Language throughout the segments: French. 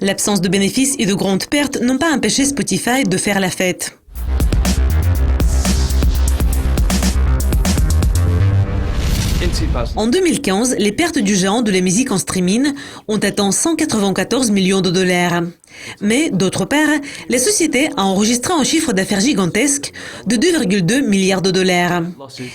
L'absence de bénéfices et de grandes pertes n'ont pas empêché Spotify de faire la fête. En 2015, les pertes du géant de la musique en streaming ont atteint 194 millions de dollars. Mais, d'autre part, la société a enregistré un chiffre d'affaires gigantesque de 2,2 milliards de dollars.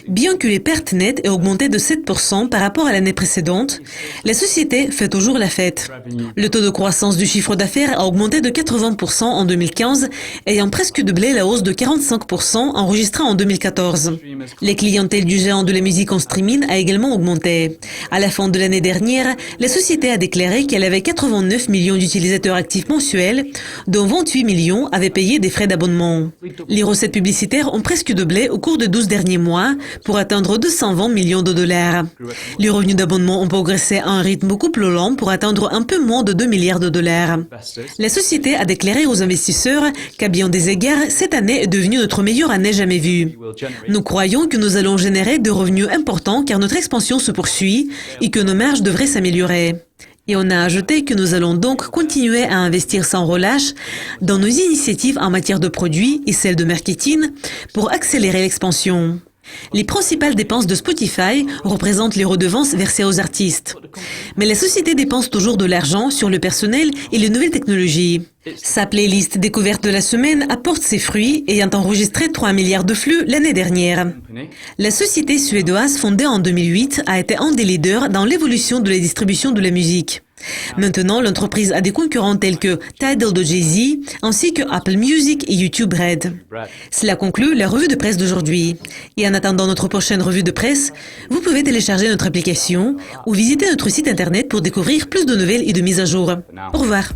Bien que les pertes nettes aient augmenté de 7% par rapport à l'année précédente, la société fait toujours la fête. Le taux de croissance du chiffre d'affaires a augmenté de 80% en 2015, ayant presque doublé la hausse de 45% enregistrée en 2014. Les clientèles du géant de la musique en streaming a également augmenté. À la fin de l'année dernière, la société a déclaré qu'elle avait 89 millions d'utilisateurs actifs mensuels, dont 28 millions avaient payé des frais d'abonnement. Les recettes publicitaires ont presque doublé au cours des 12 derniers mois pour atteindre 220 millions de dollars. Les revenus d'abonnement ont progressé à un rythme beaucoup plus lent pour atteindre un peu moins de 2 milliards de dollars. La société a déclaré aux investisseurs qu'à bien des égards, cette année est devenue notre meilleure année jamais vue. Nous croyons que nous allons générer de revenus importants car notre expansion se poursuit et que nos marges devraient s'améliorer. Et on a ajouté que nous allons donc continuer à investir sans relâche dans nos initiatives en matière de produits et celles de marketing pour accélérer l'expansion. Les principales dépenses de Spotify représentent les redevances versées aux artistes. Mais la société dépense toujours de l'argent sur le personnel et les nouvelles technologies. Sa playlist découverte de la semaine apporte ses fruits, ayant enregistré 3 milliards de flux l'année dernière. La société suédoise fondée en 2008 a été un des leaders dans l'évolution de la distribution de la musique. Maintenant, l'entreprise a des concurrents tels que Tidal de Jay-Z, ainsi que Apple Music et YouTube Red. Cela conclut la revue de presse d'aujourd'hui. Et en attendant notre prochaine revue de presse, vous pouvez télécharger notre application ou visiter notre site internet pour découvrir plus de nouvelles et de mises à jour. Au revoir.